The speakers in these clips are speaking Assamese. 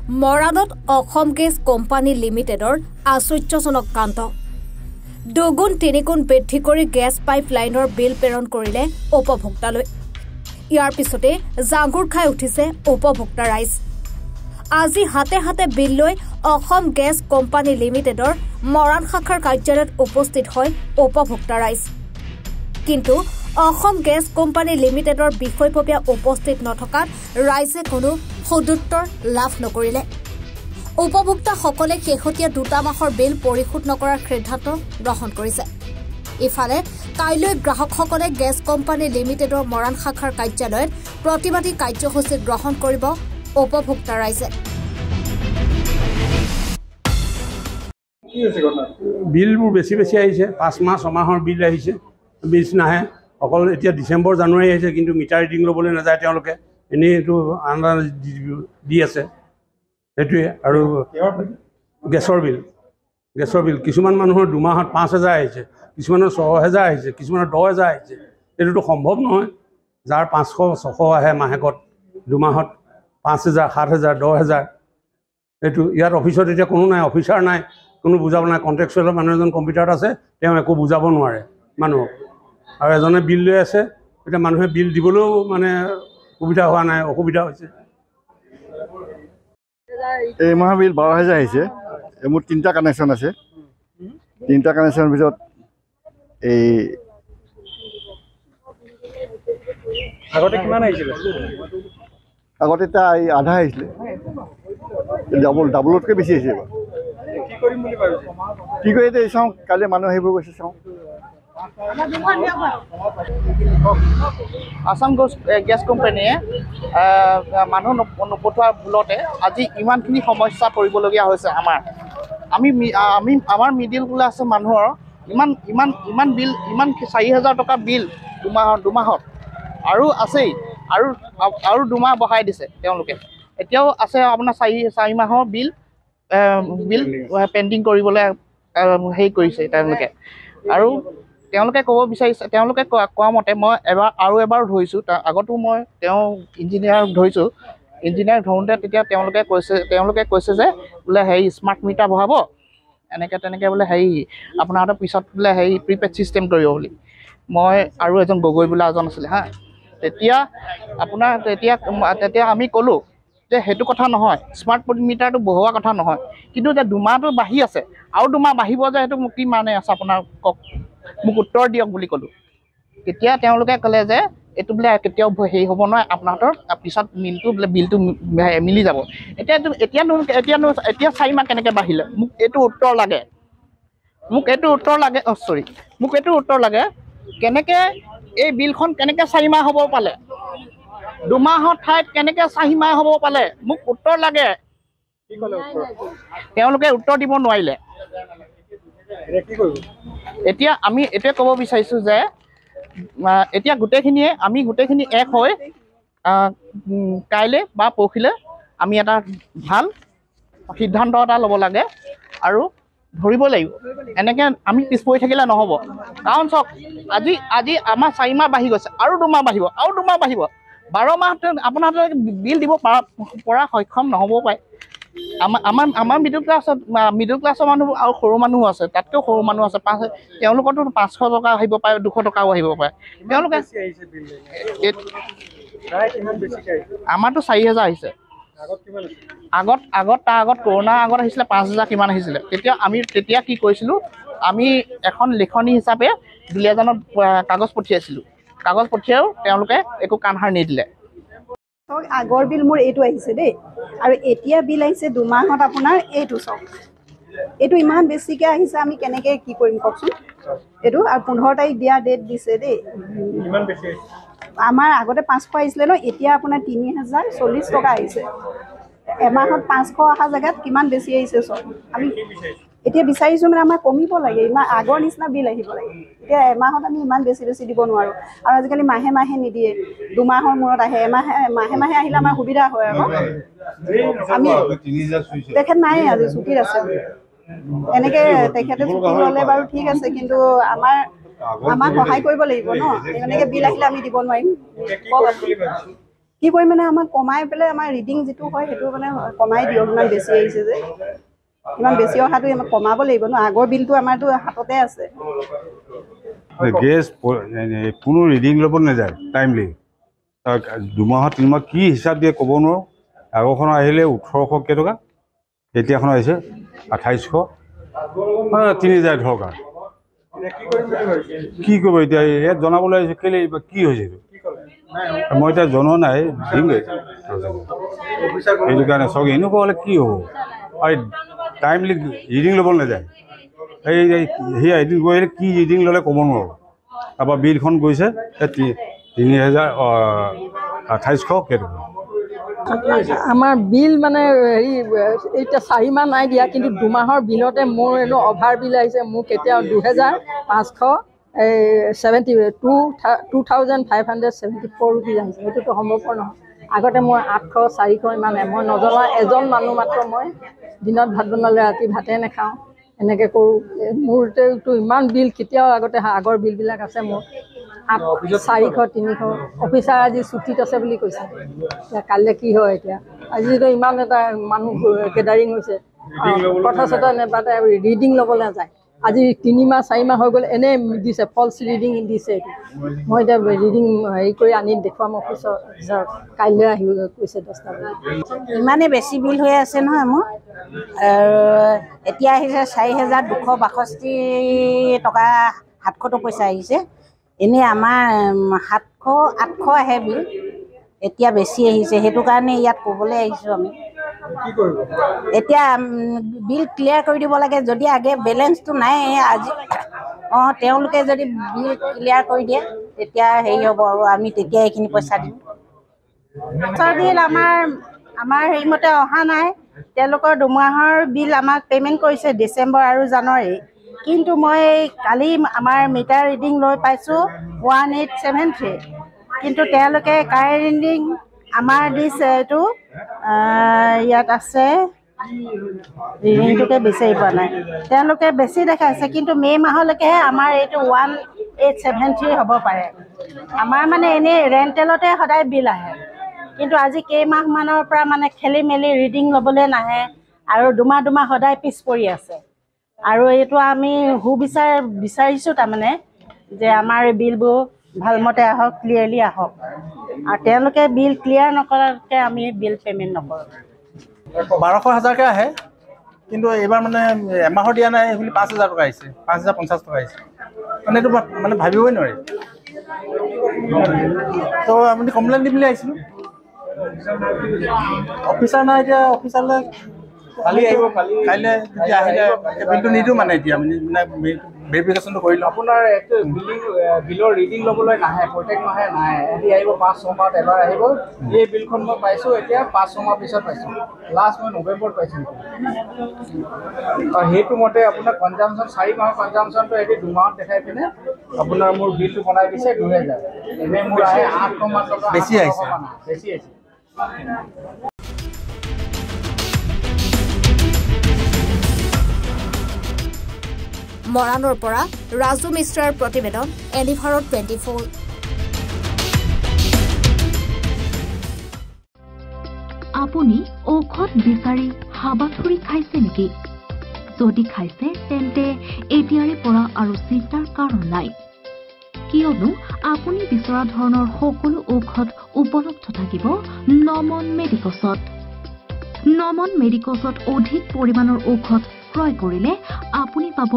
মৰাণত অসম গেছ কোম্পানী লিমিটেডৰ আশ্চৰ্যজনক কাণ্ড দুগুণ তিনিগুণ বৃদ্ধি কৰি গেছ পাইপ লাইনৰ বিল প্ৰেৰণ কৰিলে উপভোক্তালৈ ইয়াৰ পিছতে জাংগুৰ খাই উঠিছে উপভোক্তা ৰাইজ আজি হাতে হাতে বিল লৈ অসম গেছ কোম্পানী লিমিটেডৰ মৰাণ শাখাৰ কাৰ্যালয়ত উপস্থিত হয় উপভোক্তা ৰাইজ কিন্তু অসম গেছ কোম্পানী লিমিটেডৰ বিষয়ববীয়া উপস্থিত নথকাত ৰাইজে কোনো সদুত্তৰ লাভ নকৰিলে উপভোক্তাসকলে শেহতীয়া 2 মাহৰ বিল পৰিশোধ নকৰাৰ সিদ্ধান্ত গ্ৰহণ কৰিছে ইফালে কাইলৈ গ্ৰাহকসকলে গেছ কোম্পানী লিমিটেডৰ মৰাণ শাখাৰ কাৰ্যালয়ত প্ৰতিবাদী কাৰ্যসূচী গ্ৰহণ কৰিব উপভোক্তা ৰাইজে বিলবোৰ বেছি আহিছে 5 মাহ 6 মাহৰ বিল আহিছে বিল নাহে অকল এতিয়া ডিসেম্বৰ জানুৱাৰী আহিছে কিন্তু মিটাৰ ৰিডিং ল'বলৈ নাযায় তেওঁলোকে এনেই এইটো আন্দাজ দি আছে সেইটোৱে আৰু গেছৰ বিল কিছুমান মানুহৰ 2 মাহত 5000 আহিছে কিছুমানৰ 6000 আহিছে কিছুমানৰ 10000 আহিছে এইটোতো সম্ভৱ নহয় যাৰ 500 600 আহে মাহেকত 2 মাহত 5000 7000 10000 এইটো ইয়াৰ অফিচত এতিয়া কোনো নাই অফিচাৰ নাই কোনো বুজাব নাই কন্ট্ৰেকচুৱেল মানুহ এজন কম্পিউটাৰত আছে তেওঁ একো বুজাব নোৱাৰে মানুহক আৰু এজনে বিল লৈ আছে এটা মানুহে বিল দিবলৈও মানে সুবিধা হোৱা নাই অসুবিধা হৈছে এই মাহ বিল 12000 আহিছে মোৰ 3টা কানেকশ্যন আছে 3টা কানেকশ্যনৰ ভিতৰত এই আগতে কিমান আহিছিল আগতে তা আধা আহিছিল ডাবলতকৈ বেছি আহিছে কি কৰিম বুলি ভাবিছে কি কৰি এতিয়া চাওঁ কালি মানুহ আহিব গৈছে চাওঁ আসাম গেছ কোম্পানীয়ে মানুহ নপঠোৱাৰ ভুলতে আজি ইমানখিনি সমস্যা পৰিবলগীয়া হৈছে আমাৰ মিডিল ক্লাছ মানুহৰ ইমান বিল ইমান 4000 টকা বিল দুমাহত আৰু আছেই আৰু 2 মাহ বঢ়াই দিছে তেওঁলোকে এতিয়াও আছে আপোনাৰ 4 মাহৰ বিল পেণ্ডিং কৰিবলৈ হেৰি কৰিছে তেওঁলোকে আৰু তেওঁলোকে ক'ব বিচাৰিছে তেওঁলোকে কোৱা মতে মই এবাৰ ধৰিছোঁ আগতো মই তেওঁ ইঞ্জিনিয়াৰক ধৰিছোঁ ইঞ্জিনিয়াৰ ধৰোঁতে তেতিয়া তেওঁলোকে কৈছে যে বোলে হেৰি স্মাৰ্ট মিটাৰ বহাব তেনেকৈ বোলে হেৰি আপোনাৰ পিছত বোলে হেৰি প্ৰিপেড ছিষ্টেম কৰিব বুলি মই আৰু এজন গগৈ বোলা এজন আছিলে হা তেতিয়া আমি ক'লোঁ যে সেইটো কথা নহয় স্মাৰ্ট মিটাৰটো বহোৱা কথা নহয় কিন্তু যে 2 মাহটো বাঢ়ি আছে আৰু 2 মাহ বাঢ়িব যে সেইটো মোক কি মানে আছে আপোনাৰ কওক মোক উত্তৰ দিয়ক বুলি ক'লোঁ তেতিয়া তেওঁলোকে ক'লে যে এইটো বোলে কেতিয়াও হেৰি হ'ব নহয় আপোনাহঁতৰ পিছত বিলটো মিলি যাব এতিয়া 4 মাহ কেনেকৈ বাঢ়িলে মোক এইটো উত্তৰ লাগে কেনেকৈ এই বিলখন কেনেকৈ 4 মাহ হ'ব পালে 2 মাহৰ ঠাইত কেনেকৈ 4 মাহ হ'ব পালে মোক উত্তৰ লাগে তেওঁলোকে উত্তৰ দিব নোৱাৰিলে এতিয়া আমি এইটোৱে ক'ব বিচাৰিছোঁ যে এতিয়া আমি গোটেইখিনি এক হৈ কাইলৈ বা পৰহিলৈ আমি এটা ভাল সিদ্ধান্ত এটা ল'ব লাগে আৰু ধৰিব লাগিব এনেকৈ আমি পিছ পৰি থাকিলে নহ'ব কাৰণ চাওক আজি আমাৰ 4 মাহ বাঢ়ি গৈছে আৰু 2 মাহ বাঢ়িব 12 মাহ আপোনালোকে বিল দিব পৰা সক্ষম নহ'বও পাৰে আমাৰ মিডল ক্লাছৰ মানুহ আৰু সৰু মানুহো আছে তাতকৈও সৰু মানুহ আছে তেওঁলোকৰতো 500 টকা আহিব পাৰে 200 টকাও আহিব পাৰে তেওঁলোকে আমাৰতো 4000 আহিছে আগত কৰোণাৰ আগত আহিছিলে 5000 কিমান আহিছিলে তেতিয়া কি কৰিছিলোঁ আমি এখন লিখনি হিচাপে দুলীয়াজানত কাগজ পঠিয়াও তেওঁলোকে একো কাণসাৰ নিদিলে আগৰ বিল মোৰ এইটো আহিছে দেই আৰু এতিয়া বিল আহিছে 2 মাহত আপোনাৰ এইটো চাওক এইটো ইমান বেছিকৈ আহিছে আমি কেনেকৈ কি কৰিম কওকচোন এইটো আৰু 15 তাৰিখ দিয়া ডেট দিছে দেই আমাৰ আগতে 500 আহিছিলে ন এতিয়া আপোনাৰ 3040 টকা আহিছে এমাহত 500 অহা জেগাত কিমান বেছি আহিছে চব আমি এতিয়া বিচাৰিছোঁ মানে আমাৰ কমিব লাগে ইমান আগৰ নিচিনা বিল আহিব লাগে এতিয়া এমাহত আমি ইমান বেছি দিব নোৱাৰোঁ আৰু আজিকালি মাহে নিদিয়ে 2 মাহৰ মূৰত আহে মাহে আহিলে আমাৰ সুবিধা হয় আকৌ আমি তেখেত নাই আজি ছুটিত আছে এনেকৈ তেখেতে ছুটি ল'লে বাৰু ঠিক আছে কিন্তু আমাক সহায় কৰিব লাগিব ন এনেকৈ বিল আহিলে আমি দিব নোৱাৰিম কি কৰিম মানে আমাক কমাই পেলাই আমাৰ ৰিডিং যিটো হয় সেইটো মানে কমাই দিয়ক, ইমান বেছি আহিছে যে ইমান বেছি অহাটো আমাক কমাব লাগিব ন, আগৰ বিলটো আমাৰতো হাততে আছে। গেছ কোনো ৰিডিং ল'ব নাযায় টাইমলি, 2 মাহত 3 মাহ কি হিচাপ দিয়ে ক'ব নোৱাৰোঁ। আগৰখন আহিলে 1800 কেইটকা, এতিয়াখন আহিছে 2800, 3000 ধৰক। কি কৰিব এতিয়া ইয়াত জনাবলৈ আহিছে, কেলৈ কি হৈছে এইটো মই এতিয়া জনোৱা নাই, দিমগৈ সেইটো কাৰণে। চাওক এনেকুৱা হ'লে কি হ'ব, আৰু টাইমলি ৰিডিং ল'ব নাযায়। সেই এদিন গৈ আহিলে কি ৰিডিং ল'লে ক'ব নোৱাৰোঁ। তাৰপৰা বিলখন গৈছে 3028 কেইটকা। আমাৰ বিল মানে হেৰি এতিয়া 4 মাহ নাই দিয়া, কিন্তু 2 মাহৰ বিলতে মোৰ এইটো অভাৰ বিল আহিছে। মোৰ কেতিয়াও 2574 ৰুপিজ আহিছে, সেইটোতো সম্ভৱপৰ নহয়। আগতে মই 800 400 ইমানে, মই নজনা এজন মানুহ মাত্ৰ, মই দিনত ভাত বনালে ৰাতি ভাতে নাখাওঁ, এনেকৈ কৰোঁ। মোৰতো ইমান বিল কেতিয়াও আগতে আগৰ বিলবিলাক আছে মোৰ 400 300। অফিচাৰ আজি ছুটীত আছে বুলি কৈছে, এতিয়া কাইলৈ কি হয়। এতিয়া আজিতো ইমান এটা মানুহ গেডাৰিং হৈছে, কথা চথা নেপাতে, ৰিডিং ল'বলৈ নাযায়। আজি 3 মাহ 4 মাহ হৈ গ'ল, এনেই দিছে, ফল্ছ ৰিডিং দিছে। এইটো মই এতিয়া ৰিডিং হেৰি কৰি আনি দেখুৱাম অফিচৰ, কাইলৈ আহিব কৈছে 10টা বজাত। ইমানেই বেছি বিল হৈ আছে নহয় মোৰ। এতিয়া আহিছে 4262 টকা 700 পইচা আহিছে। এনেই আমাৰ 700 800 আহে বিল, এতিয়া বেছি আহিছে, সেইটো কাৰণে ইয়াত ক'বলৈ আহিছোঁ আমি। এতিয়া বিল ক্লিয়াৰ কৰি দিব লাগে, যদি আগে বেলেঞ্চটো নাই আজি তেওঁলোকে যদি বিল ক্লিয়াৰ কৰি দিয়ে তেতিয়া হেৰি হ'ব, আৰু আমি তেতিয়া এইখিনি পইচা দিম। বিল আমাৰ হেৰিমতে অহা নাই। তেওঁলোকৰ 2 মাহৰ বিল আমাক পে'মেণ্ট কৰিছে, ডিচেম্বৰ আৰু জানুৱাৰী। কিন্তু মই কালি আমাৰ মিটাৰ ৰিডিং লৈ পাইছোঁ 1873, কিন্তু তেওঁলোকে কাৰেণ্ট ৰিডিং আমাৰ দিছে, এইটো ইয়াত আছে, ৰিডিংটোকে বিচাৰি পোৱা নাই। তেওঁলোকে বেছি দেখাইছে, কিন্তু মে' মাহলৈকেহে আমাৰ এইটো 1873 হ'ব পাৰে। আমাৰ মানে এনেই ৰেণ্টেলতে সদায় বিল আহে, কিন্তু আজি কেইমাহমানৰ পৰা মানে খেলি মেলি ৰিডিং ল'বলৈ নাহে, আৰু 2 মাহ সদায় পিছ পৰি আছে। আৰু এইটো আমি বিচাৰিছোঁ তাৰমানে যে আমাৰ বিলবোৰ ভালমতে আহক, ক্লিয়াৰলি আহক, আৰু তেওঁলোকে বিল ক্লিয়াৰ নকৰাকৈ আমি বিল পে'মেণ্ট নকৰোঁ। 12,000-1000কৈ আহে, কিন্তু এইবাৰ মানে এমাহৰ দিয়া নাই বুলি 5,000 টকা আহিছে, 5,050 টকা আহিছে। মানে এইটো মানে ভাবিবই নোৱাৰি। তো আপুনি কমপ্লেইন দিম বুলি আহিছিলোঁ, অফিচাৰ নাই। এতিয়া অফিচাৰলৈ কালি আহিব, কাইলৈ যদি আহিলে বিলটো নিদিওঁ মানে। এতিয়া মানে ভেৰিফিকেশ্যনটো কৰি লওঁ। আপোনাৰ বিলৰ ৰিডিং ল'বলৈ নাহে, প্ৰত্যেক মাহে নাহে, এদি আহিব 5-6 মাহত এবাৰ আহিব। এই বিলখন মই পাইছোঁ এতিয়া 5-6 মাহ পিছত পাইছোঁ, লাষ্ট মই নৱেম্বৰত পাইছোঁ। সেইটো মতে আপোনাৰ কনজামশ্যন 4 মাহৰ কনজামশ্যনটো এদি 2 মাহত দেখাই পিনে আপোনাৰ মোৰ বিলটো বনাই দিছে 2000। এনেই মোৰ আহে 800 মান টকা, বেছি আহিছে। মৰাণৰ পৰা ৰাজু মিশ্ৰাৰ প্ৰতিবেদন, এনিভাৰত 24। আপুনি ঔষধ বিচাৰি হাবাথুৰি খাইছে নেকি? যদি খাইছে তেন্তে এতিয়াৰে পৰা আৰু চিন্তাৰ কাৰণ নাই, কিয়নো আপুনি বিচৰা ধৰণৰ সকলো ঔষধ উপলব্ধ থাকিব নমন মেডিকছত। নমন মেডিকছত অধিক পৰিমাণৰ ঔষধ ক্ৰয় কৰিলে আপুনি পাব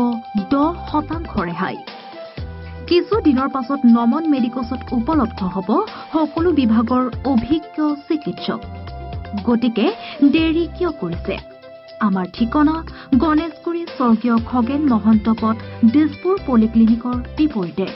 10% ৰেহাই। কিছুদিনৰ পাছত নমন মেডিকছত উপলব্ধ হ'ব সকলো বিভাগৰ অভিজ্ঞ চিকিৎসক। গতিকে দেৰি কিয় কৰিছে? আমাৰ ঠিকনা গণেশগুৰি স্বৰ্গীয় খগেন মহন্ত পথ, দিছপুৰ পলিক্লিনিকৰ বিপৰীতে।